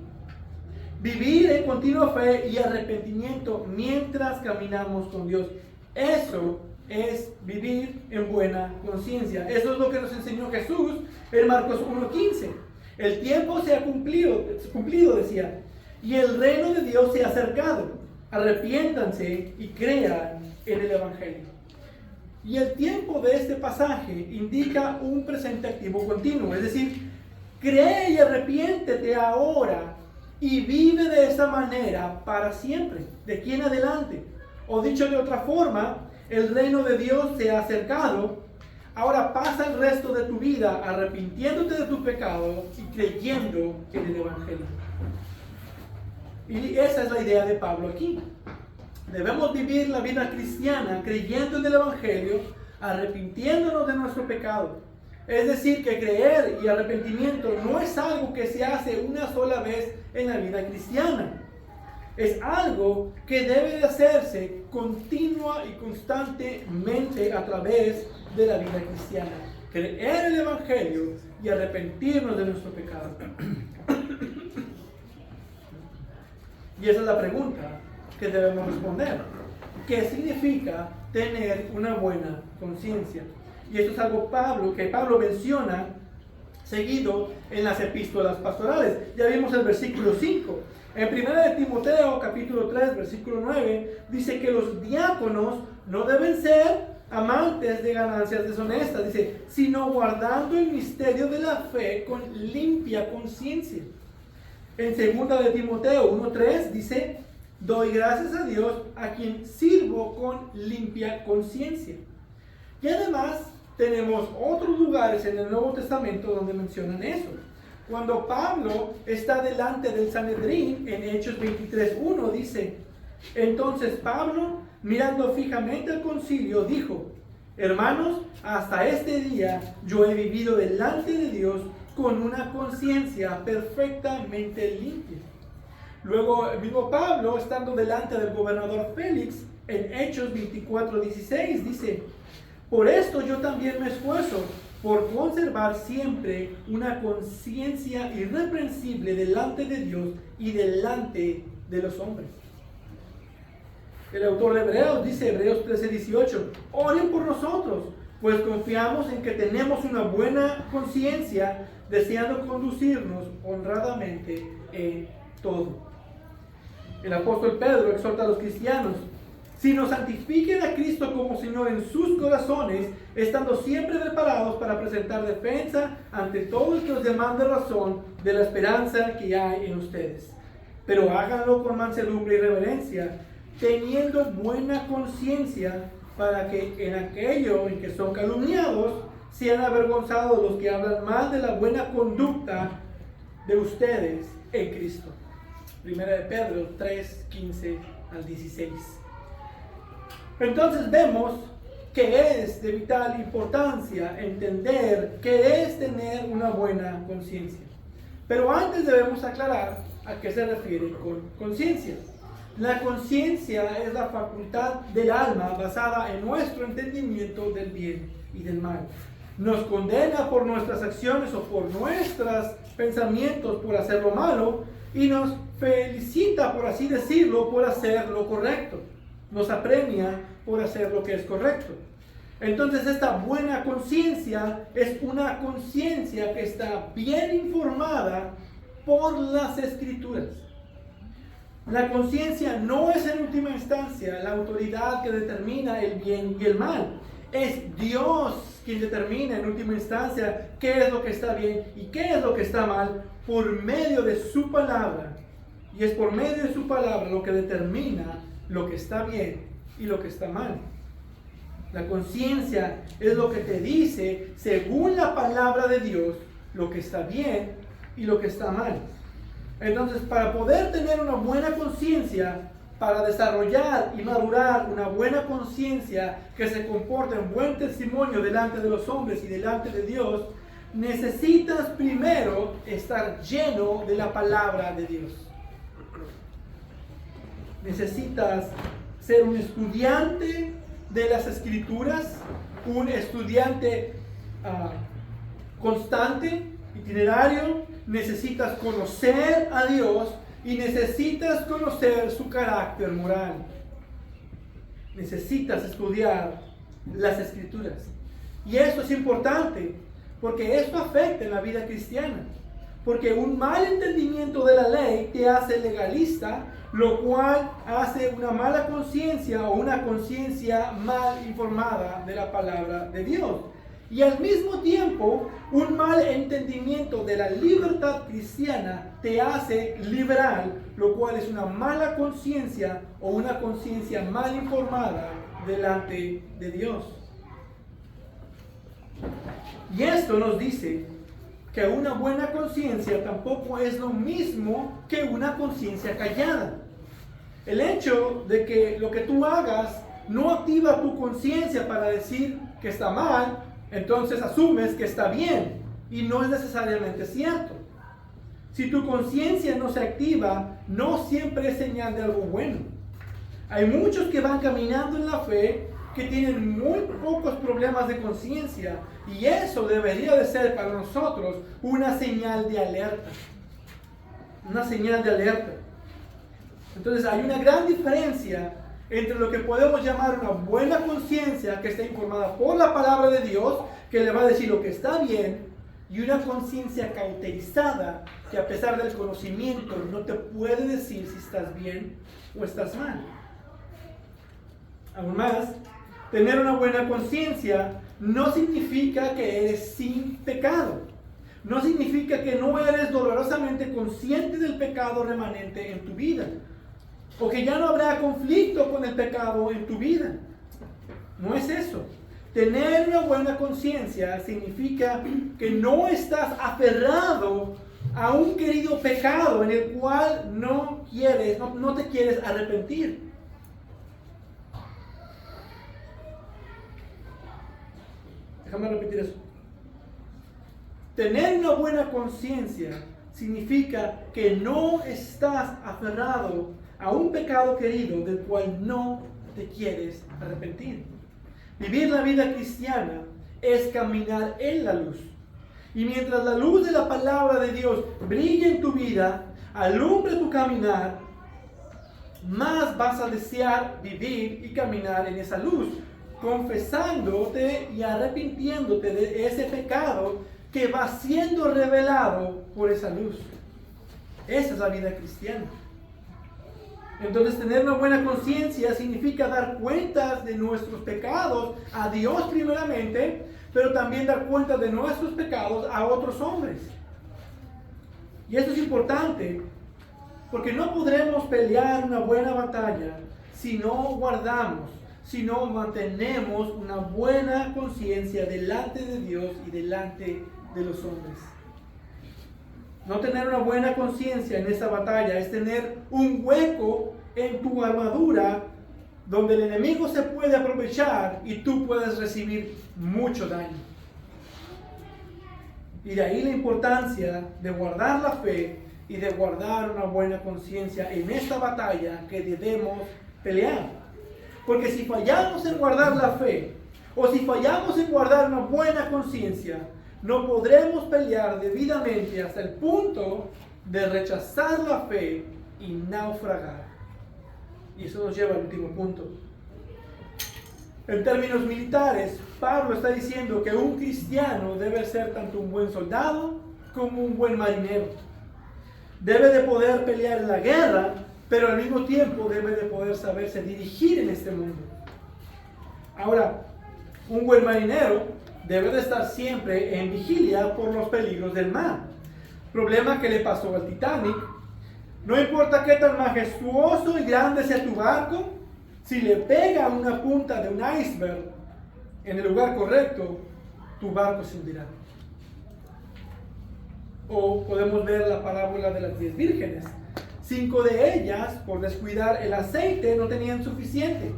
Vivir en continua fe y arrepentimiento mientras caminamos con Dios. Eso es vivir en buena conciencia. Eso es lo que nos enseñó Jesús en Marcos 1:15. El tiempo se ha cumplido, decía, y el reino de Dios se ha acercado. Arrepiéntanse y crean en el Evangelio. Y el tiempo de este pasaje indica un presente activo continuo, es decir, cree y arrepiéntete ahora y vive de esa manera para siempre, de aquí en adelante. O dicho de otra forma, el reino de Dios se ha acercado. Ahora pasa el resto de tu vida arrepintiéndote de tu pecado y creyendo en el Evangelio. Y esa es la idea de Pablo aquí. Debemos vivir la vida cristiana creyendo en el Evangelio, arrepintiéndonos de nuestro pecado. Es decir, que creer y arrepentimiento no es algo que se hace una sola vez en la vida cristiana. Es algo que debe de hacerse continua y constantemente a través de la vida cristiana. Creer el Evangelio y arrepentirnos de nuestro pecado. Y esa es la pregunta que debemos responder. ¿Qué significa tener una buena conciencia? Y esto es algo que Pablo menciona seguido en las epístolas pastorales. Ya vimos el versículo 5. En 1 de Timoteo, capítulo 3, versículo 9, dice que los diáconos no deben ser amantes de ganancias deshonestas, dice, sino guardando el misterio de la fe con limpia conciencia. En 2 de Timoteo 1:3 dice, doy gracias a Dios a quien sirvo con limpia conciencia. Y además tenemos otros lugares en el Nuevo Testamento donde mencionan eso. Cuando Pablo está delante del Sanedrín, en Hechos 23:1 dice, entonces Pablo, mirando fijamente al concilio, dijo, hermanos, hasta este día yo he vivido delante de Dios con una conciencia perfectamente limpia. Luego el mismo Pablo, estando delante del gobernador Félix, en Hechos 24:16 dice, por esto yo también me esfuerzo por conservar siempre una conciencia irreprensible delante de Dios y delante de los hombres. El autor de Hebreos dice, Hebreos 13:18, oren por nosotros, pues confiamos en que tenemos una buena conciencia, deseando conducirnos honradamente en todo. El apóstol Pedro exhorta a los cristianos, sino santifiquen a Cristo como Señor en sus corazones, estando siempre preparados para presentar defensa ante todo el que os demande razón de la esperanza que hay en ustedes. Pero háganlo con mansedumbre y reverencia, teniendo buena conciencia, para que en aquello en que son calumniados sean avergonzados los que hablan mal de la buena conducta de ustedes en Cristo. Primera de Pedro 3:15-16. Entonces vemos que es de vital importancia entender qué es tener una buena conciencia. Pero antes debemos aclarar a qué se refiere con conciencia. La conciencia es la facultad del alma basada en nuestro entendimiento del bien y del mal. Nos condena por nuestras acciones o por nuestros pensamientos por hacer lo malo y nos felicita, por así decirlo, por hacer lo correcto. Nos apremia por hacer lo que es correcto. Entonces esta buena conciencia es una conciencia que está bien informada por las Escrituras. La conciencia no es en última instancia la autoridad que determina el bien y el mal. Es Dios quien determina en última instancia qué es lo que está bien y qué es lo que está mal por medio de su palabra. Y es por medio de su palabra lo que determina lo que está bien y lo que está mal. La conciencia es lo que te dice, según la palabra de Dios, lo que está bien y lo que está mal. Entonces, para poder tener una buena conciencia, para desarrollar y madurar una buena conciencia que se comporta en buen testimonio delante de los hombres y delante de Dios, necesitas primero estar lleno de la palabra de Dios. Necesitas ser un estudiante de las Escrituras, un estudiante constante, itinerario. Necesitas conocer a Dios y necesitas conocer su carácter moral. Necesitas estudiar las Escrituras. Y esto es importante porque esto afecta en la vida cristiana. Porque un mal entendimiento de la ley te hace legalista, lo cual hace una mala conciencia o una conciencia mal informada de la palabra de Dios. Y al mismo tiempo, un mal entendimiento de la libertad cristiana te hace liberal, lo cual es una mala conciencia o una conciencia mal informada delante de Dios. Y esto nos dice que una buena conciencia tampoco es lo mismo que una conciencia callada. El hecho de que lo que tú hagas no activa tu conciencia para decir que está mal, entonces asumes que está bien, y no es necesariamente cierto. Si tu conciencia no se activa, no siempre es señal de algo bueno. Hay muchos que van caminando en la fe que tienen muy pocos problemas de conciencia, y eso debería de ser para nosotros una señal de alerta. Una señal de alerta. Entonces hay una gran diferencia entre lo que podemos llamar una buena conciencia que está informada por la palabra de Dios, que le va a decir lo que está bien, y una conciencia cauterizada que a pesar del conocimiento no te puede decir si estás bien o estás mal. Aún más, tener una buena conciencia no significa que eres sin pecado. No significa que no eres dolorosamente consciente del pecado remanente en tu vida, o que ya no habrá conflicto con el pecado en tu vida. No es eso. Tener una buena conciencia significa que no estás aferrado a un querido pecado en el cual no te quieres arrepentir. Déjame repetir eso. Tener una buena conciencia significa que no estás aferrado a un pecado querido del cual no te quieres arrepentir. Vivir la vida cristiana es caminar en la luz. Y mientras la luz de la palabra de Dios brille en tu vida, alumbre tu caminar, más vas a desear vivir y caminar en esa luz, confesándote y arrepintiéndote de ese pecado que va siendo revelado por esa luz. Esa es la vida cristiana. Entonces, tener una buena conciencia significa dar cuentas de nuestros pecados a Dios primeramente, pero también dar cuentas de nuestros pecados a otros hombres. Y esto es importante, porque no podremos pelear una buena batalla si no guardamos, si no mantenemos una buena conciencia delante de Dios y delante de los hombres. No tener una buena conciencia en esta batalla es tener un hueco en tu armadura donde el enemigo se puede aprovechar y tú puedes recibir mucho daño. Y de ahí la importancia de guardar la fe y de guardar una buena conciencia en esta batalla que debemos pelear. Porque si fallamos en guardar la fe, o si fallamos en guardar una buena conciencia, no podremos pelear debidamente hasta el punto de rechazar la fe y naufragar. Y eso nos lleva al último punto. En términos militares, Pablo está diciendo que un cristiano debe ser tanto un buen soldado como un buen marinero. Debe de poder pelear en la guerra, pero al mismo tiempo debe de poder saberse dirigir en este mundo. Ahora, un buen marinero debe de estar siempre en vigilia por los peligros del mar. Problema que le pasó al Titanic. No importa qué tan majestuoso y grande sea tu barco, si le pega una punta de un iceberg en el lugar correcto, tu barco se hundirá. O podemos ver la parábola de las 10 vírgenes. 5 de ellas, por descuidar el aceite, no tenían suficiente.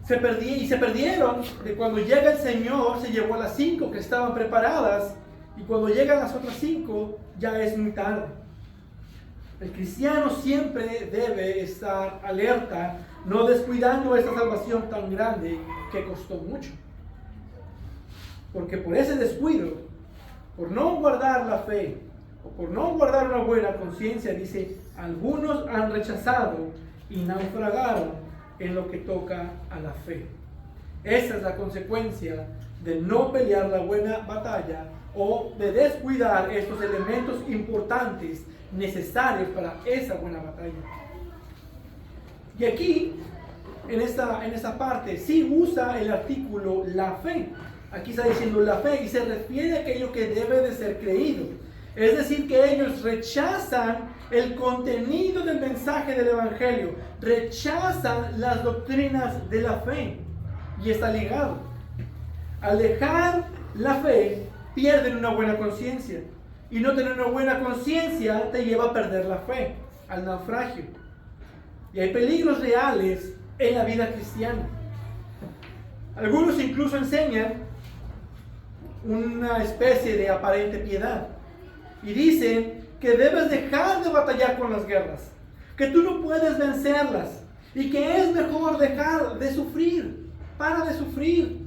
Se perdieron. De cuando llega el Señor, se llevó a las 5 que estaban preparadas. Y cuando llegan las otras 5, ya es muy tarde. El cristiano siempre debe estar alerta, no descuidando esta salvación tan grande que costó mucho. Porque por ese descuido, por no guardar la fe, o por no guardar una buena conciencia, dice, algunos han rechazado y naufragaron en lo que toca a la fe. Esa es la consecuencia de no pelear la buena batalla o de descuidar estos elementos importantes necesarios para esa buena batalla. Y aquí, en esta parte, sí usa el artículo la fe. Aquí está diciendo la fe y se refiere a aquello que debe de ser creído. Es decir, que ellos rechazan el contenido del mensaje del Evangelio, rechazan las doctrinas de la fe. Y está ligado. Al dejar la fe, pierden una buena conciencia. Y no tener una buena conciencia te lleva a perder la fe, al naufragio. Y hay peligros reales en la vida cristiana. Algunos incluso enseñan una especie de aparente piedad. Y dicen que debes dejar de batallar con las guerras, que tú no puedes vencerlas y que es mejor dejar de sufrir. Para de sufrir.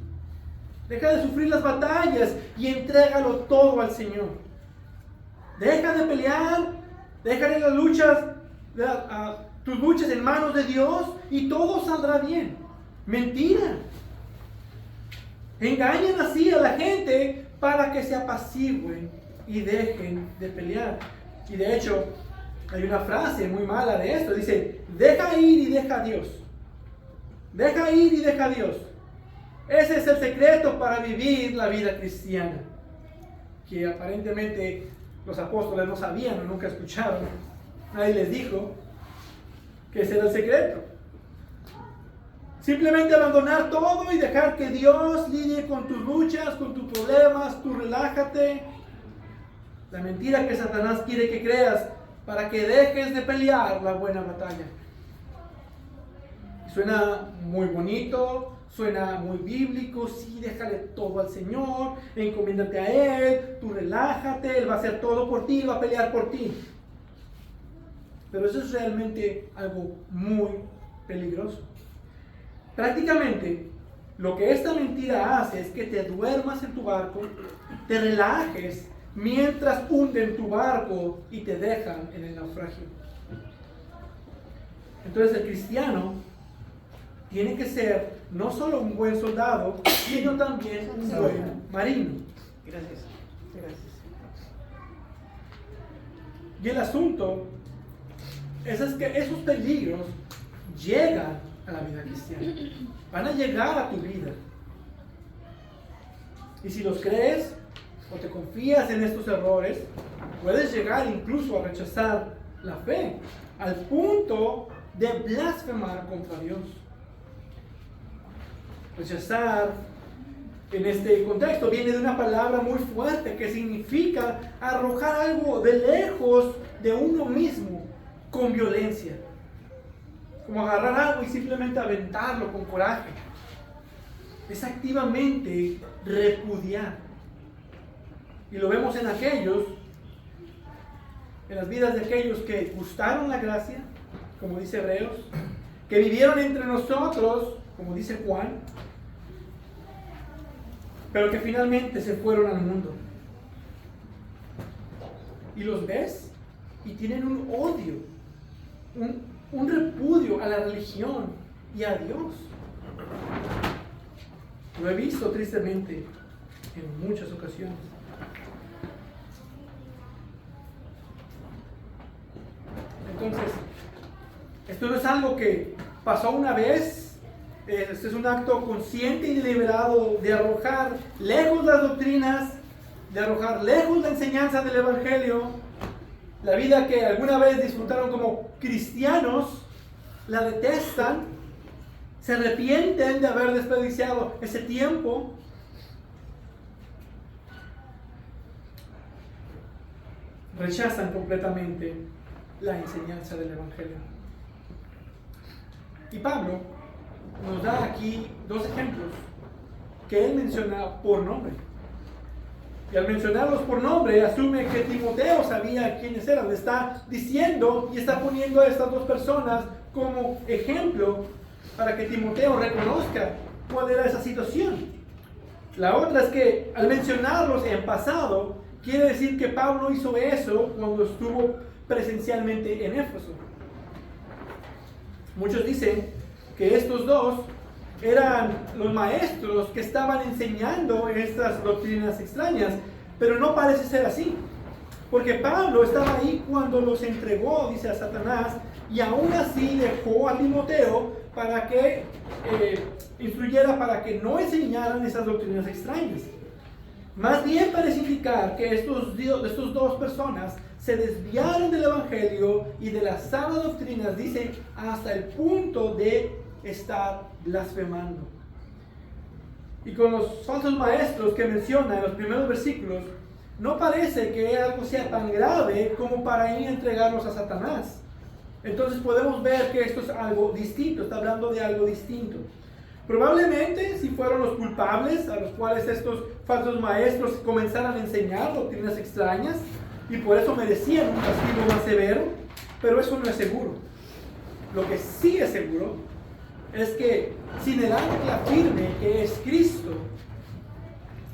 Deja de sufrir las batallas y entrégalo todo al Señor. Deja de pelear, deja de las luchas, tus luchas en manos de Dios y todo saldrá bien. Mentira. Engañan así a la gente para que se apacigüen y dejen de pelear. Y de hecho, hay una frase muy mala de esto. Dice, deja ir y deja a Dios. Deja ir y deja a Dios. Ese es el secreto para vivir la vida cristiana. Que aparentemente los apóstoles no sabían o nunca escucharon. Nadie les dijo que ese era el secreto. Simplemente abandonar todo y dejar que Dios lidie con tus luchas, con tus problemas, tú relájate. La mentira que Satanás quiere que creas para que dejes de pelear la buena batalla. Suena muy bonito, suena muy bíblico, sí, déjale todo al Señor, encomiéndate a Él, tú relájate, Él va a hacer todo por ti, va a pelear por ti. Pero eso es realmente algo muy peligroso. Prácticamente, lo que esta mentira hace es que te duermas en tu barco, te relajes, mientras hunden tu barco y te dejan en el naufragio. Entonces el cristiano tiene que ser no solo un buen soldado, sino también un buen marino. Gracias. Y el asunto es que esos peligros llegan a la vida cristiana. Van a llegar a tu vida. Y si los crees o te confías en estos errores, puedes llegar incluso a rechazar la fe, al punto de blasfemar contra Dios. Rechazar en este contexto viene de una palabra muy fuerte que significa arrojar algo de lejos de uno mismo con violencia. Como agarrar algo y simplemente aventarlo con coraje. Es activamente repudiar. Y lo vemos en las vidas de aquellos que gustaron la gracia, como dice Hebreos, que vivieron entre nosotros, como dice Juan, pero que finalmente se fueron al mundo. Y los ves y tienen un odio, un repudio a la religión y a Dios. Lo he visto tristemente en muchas ocasiones. Entonces, esto no es algo que pasó una vez. Este es un acto consciente y deliberado de arrojar lejos las doctrinas, de arrojar lejos la enseñanza del Evangelio. La vida que alguna vez disfrutaron como cristianos, la detestan, se arrepienten de haber desperdiciado ese tiempo. Rechazan completamente la enseñanza del Evangelio. Y Pablo nos da aquí dos ejemplos que él menciona por nombre. Y al mencionarlos por nombre, asume que Timoteo sabía quiénes eran. Le está diciendo y está poniendo a estas dos personas como ejemplo para que Timoteo reconozca cuál era esa situación. La otra es que al mencionarlos en pasado, quiere decir que Pablo hizo eso cuando estuvo presencialmente en Éfeso. Muchos dicen que estos dos eran los maestros que estaban enseñando estas doctrinas extrañas, pero no parece ser así, porque Pablo estaba ahí cuando los entregó, dice, a Satanás, y aún así dejó a Timoteo para que instruyera, para que no enseñaran esas doctrinas extrañas. Más bien parece indicar que estos dos personas se desviaron del Evangelio y de las sanas doctrinas, dice, hasta el punto de estar blasfemando. Y con los falsos maestros que menciona en los primeros versículos, no parece que algo sea tan grave como para ir a entregarlos a Satanás. Entonces podemos ver que esto es algo distinto, está hablando de algo distinto. Probablemente si fueron los culpables a los cuales estos falsos maestros comenzaran a enseñar doctrinas extrañas y por eso merecían un castigo más severo, pero eso no es seguro. Lo que sí es seguro es que sin el ancla firme que es Cristo,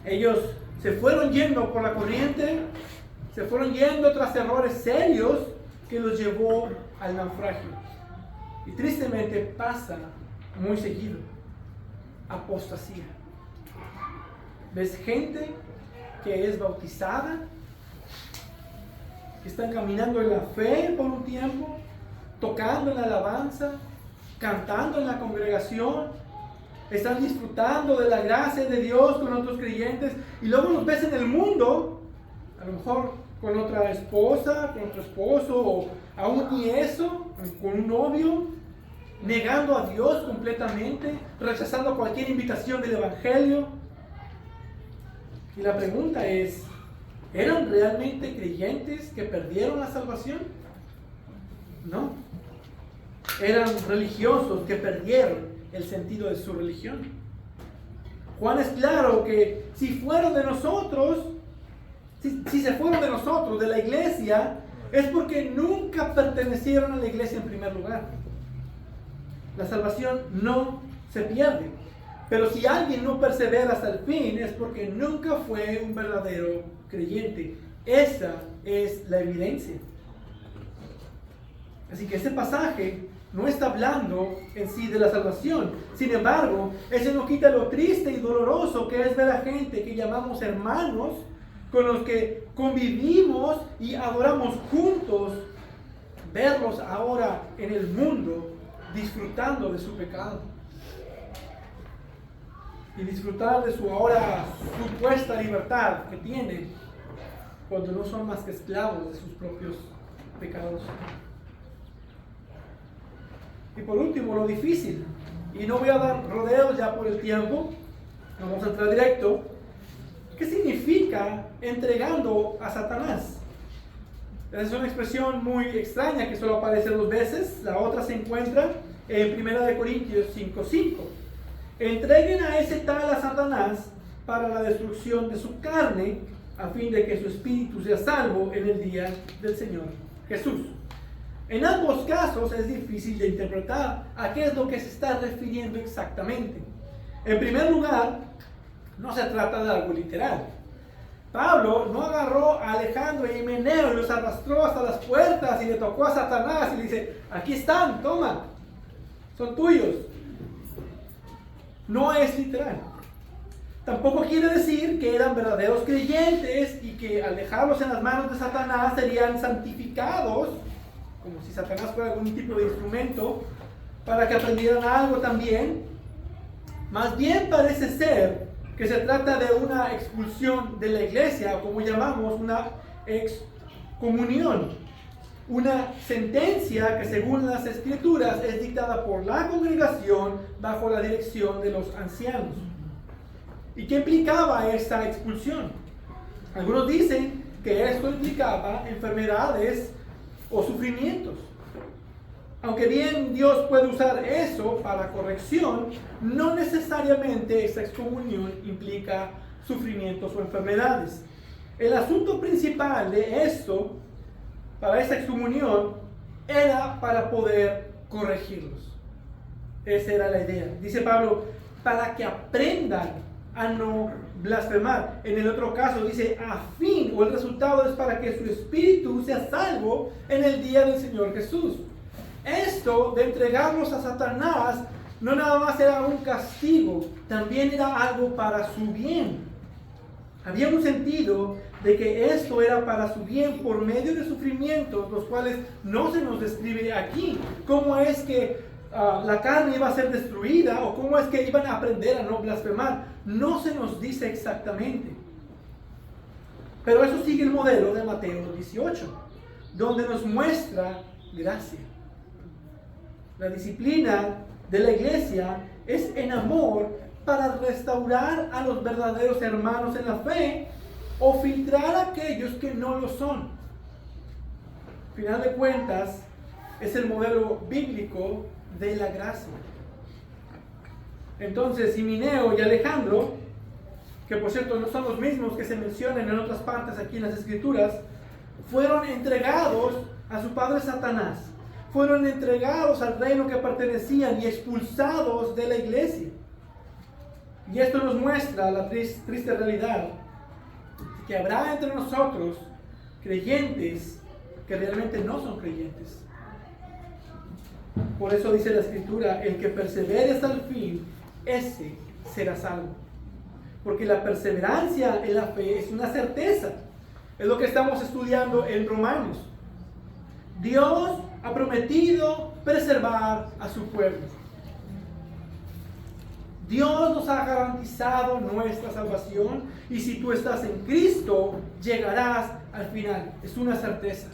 ellos se fueron yendo por la corriente, se fueron yendo tras errores serios que los llevó al naufragio. Y tristemente pasa muy seguido. Apostasía. Ves gente que es bautizada, que están caminando en la fe por un tiempo, tocando en la alabanza, cantando en la congregación, están disfrutando de la gracia de Dios con otros creyentes, y luego los ves en el mundo, a lo mejor con otra esposa, con otro esposo, o aún ni eso, con un novio, negando a Dios completamente, rechazando cualquier invitación del Evangelio. Y la pregunta es, ¿eran realmente creyentes que perdieron la salvación? No. Eran religiosos que perdieron el sentido de su religión. Juan es claro que si fueron de nosotros, si se fueron de nosotros, de la iglesia, es porque nunca pertenecieron a la iglesia en primer lugar. La salvación no se pierde. Pero si alguien no persevera hasta el fin, es porque nunca fue un verdadero creyente. Esa es la evidencia. Así que este pasaje no está hablando en sí de la salvación. Sin embargo, eso no quita lo triste y doloroso que es ver a gente que llamamos hermanos, con los que convivimos y adoramos juntos, verlos ahora en el mundo disfrutando de su pecado y disfrutar de su ahora supuesta libertad que tienen cuando no son más que esclavos de sus propios pecados. Y por último, lo difícil, y no voy a dar rodeos ya por el tiempo, vamos a entrar directo. ¿Qué significa entregando a Satanás? Es una expresión muy extraña que solo aparece dos veces. La otra se encuentra en 1 Corintios 5:5. Entreguen a ese tal a Satanás para la destrucción de su carne, a fin de que su espíritu sea salvo en el día del Señor Jesús. En ambos casos es difícil de interpretar a qué es lo que se está refiriendo exactamente. En primer lugar, no se trata de algo literal. Pablo no agarró a Alejandro y Himeneo y los arrastró hasta las puertas y le tocó a Satanás y le dice: aquí están, toma, son tuyos. No es literal. Tampoco quiere decir que eran verdaderos creyentes y que al dejarlos en las manos de Satanás serían santificados, como si Satanás fuera algún tipo de instrumento para que aprendieran algo también. Más bien parece ser que se trata de una expulsión de la iglesia, o como llamamos, una excomunión. Una sentencia que según las escrituras es dictada por la congregación bajo la dirección de los ancianos. ¿Y qué implicaba esta expulsión? Algunos dicen que esto implicaba enfermedades o sufrimientos. Aunque bien Dios puede usar eso para corrección, no necesariamente esta excomunión implica sufrimientos o enfermedades. El asunto principal de esto, para esta excomunión, era para poder corregirlos. Esa era la idea. Dice Pablo, para que aprendan a no blasfemar. En el otro caso dice a fin, o el resultado es para que su espíritu sea salvo en el día del Señor Jesús. Esto de entregarlos a Satanás no nada más era un castigo, también era algo para su bien. Había un sentido de que esto era para su bien por medio de sufrimientos, los cuales no se nos describe aquí. ¿Cómo es que la carne iba a ser destruida o cómo es que iban a aprender a no blasfemar? No se nos dice exactamente. Pero eso sigue el modelo de Mateo 18, donde nos muestra gracia. La disciplina de la iglesia es en amor para restaurar a los verdaderos hermanos en la fe o filtrar a aquellos que no lo son. Al final de cuentas, es el modelo bíblico de la gracia. Entonces, Himeneo y Alejandro, que por cierto no son los mismos que se mencionan en otras partes aquí en las Escrituras, fueron entregados a su padre Satanás. Fueron entregados al reino que pertenecían y expulsados de la iglesia. Y esto nos muestra la triste realidad que habrá entre nosotros creyentes que realmente no son creyentes. Por eso dice la Escritura, el que persevere hasta el fin, ese será salvo. Porque la perseverancia en la fe es una certeza. Es lo que estamos estudiando en Romanos. Dios ha prometido preservar a su pueblo. Dios nos ha garantizado nuestra salvación y si tú estás en Cristo, llegarás al final. Es una certeza.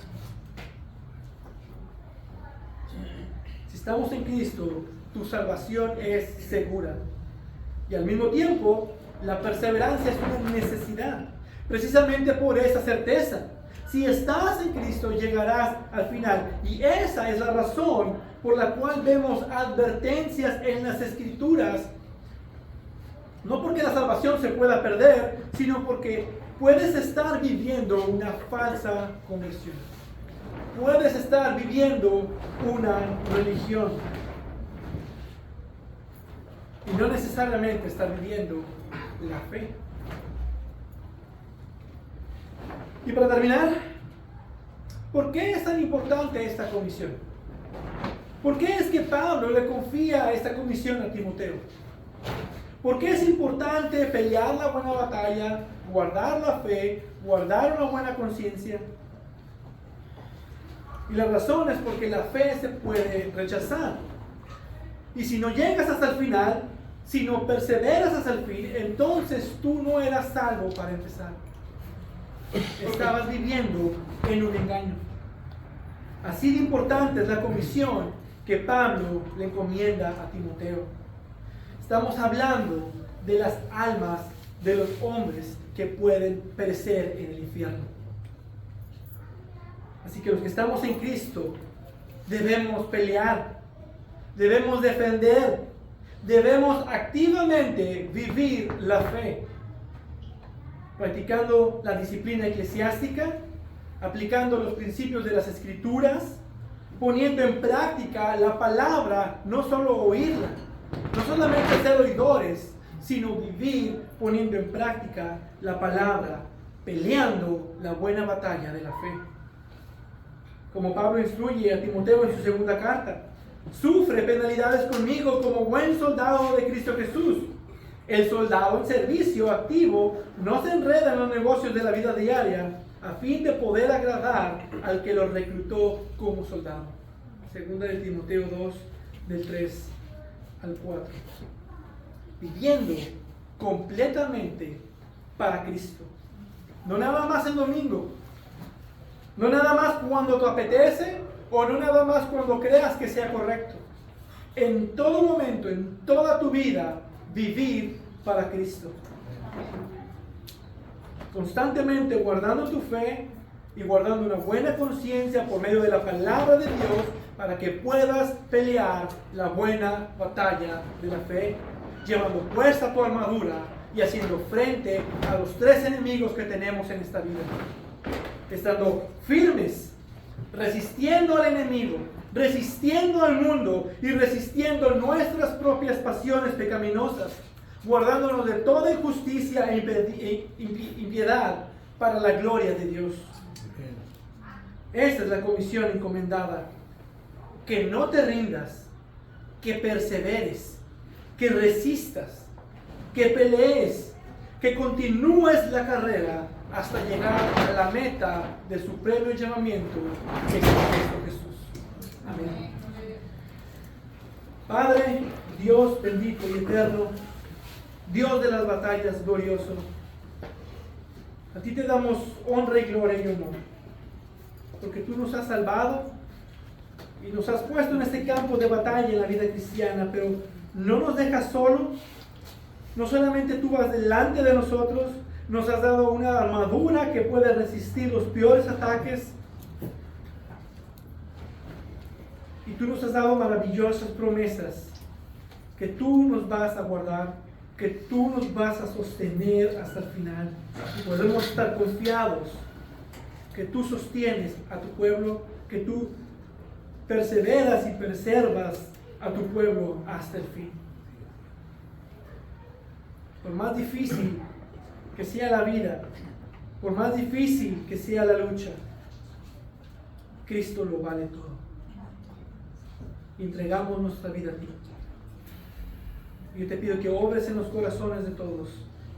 Si estamos en Cristo, tu salvación es segura. Y al mismo tiempo, la perseverancia es una necesidad. Precisamente por esa certeza. Si estás en Cristo, llegarás al final. Y esa es la razón por la cual vemos advertencias en las Escrituras. No porque la salvación se pueda perder, sino porque puedes estar viviendo una falsa conversión. Puedes estar viviendo una religión. Y no necesariamente estar viviendo la fe. Y para terminar, ¿por qué es tan importante esta comisión? ¿Por qué es que Pablo le confía esta comisión a Timoteo? ¿Por qué es importante pelear la buena batalla, guardar la fe, guardar una buena conciencia? Y la razón es porque la fe se puede rechazar. Y si no llegas hasta el final, si no perseveras hasta el fin, entonces tú no eras salvo para empezar. Estabas viviendo en un engaño. Así de importante es la comisión que Pablo le encomienda a Timoteo. Estamos hablando de las almas de los hombres que pueden perecer en el infierno. Así que los que estamos en Cristo debemos pelear, debemos defender, debemos activamente vivir la fe. practicando la disciplina eclesiástica, aplicando los principios de las Escrituras, poniendo en práctica la palabra, no solo oírla, no solamente ser oidores, sino vivir poniendo en práctica la palabra, peleando la buena batalla de la fe. Como Pablo instruye a Timoteo en su segunda carta, sufre penalidades conmigo como buen soldado de Cristo Jesús. El soldado en servicio activo no se enreda en los negocios de la vida diaria a fin de poder agradar al que lo reclutó como soldado. Segunda de Timoteo 2, del 3 al 4. Viviendo completamente para Cristo. No nada más el domingo. No nada más cuando te apetece o no nada más cuando creas que sea correcto. En todo momento, en toda tu vida, vivir para Cristo. Constantemente guardando tu fe y guardando una buena conciencia por medio de la palabra de Dios para que puedas pelear la buena batalla de la fe, llevando puesta tu armadura y haciendo frente a los tres enemigos que tenemos en esta vida. Estando firmes, resistiendo al enemigo, resistiendo al mundo y resistiendo nuestras propias pasiones pecaminosas, guardándonos de toda injusticia e impiedad para la gloria de Dios. Esta es la comisión encomendada. Que no te rindas, que perseveres, que resistas, que pelees, que continúes la carrera hasta llegar a la meta de supremo llamamiento, que es Cristo Jesús. Amén. Padre, Dios bendito y eterno, Dios de las batallas glorioso, a ti te damos honra y gloria y honor, porque tú nos has salvado y nos has puesto en este campo de batalla en la vida cristiana, pero no nos dejas solos. No solamente tú vas delante de nosotros, nos has dado una armadura que puede resistir los peores ataques, y tú nos has dado maravillosas promesas que tú nos vas a guardar, que tú nos vas a sostener hasta el final, y podemos estar confiados que tú sostienes a tu pueblo, que tú perseveras y preservas a tu pueblo hasta el fin. Por más difícil que sea la vida, por más difícil que sea la lucha, Cristo lo vale todo. Entregamos nuestra vida a ti. Yo te pido que obres en los corazones de todos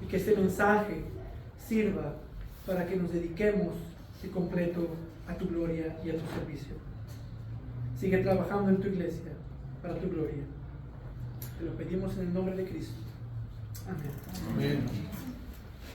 y que este mensaje sirva para que nos dediquemos de completo a tu gloria y a tu servicio. Sigue trabajando en tu iglesia para tu gloria. Te lo pedimos en el nombre de Cristo. Amén. Amén.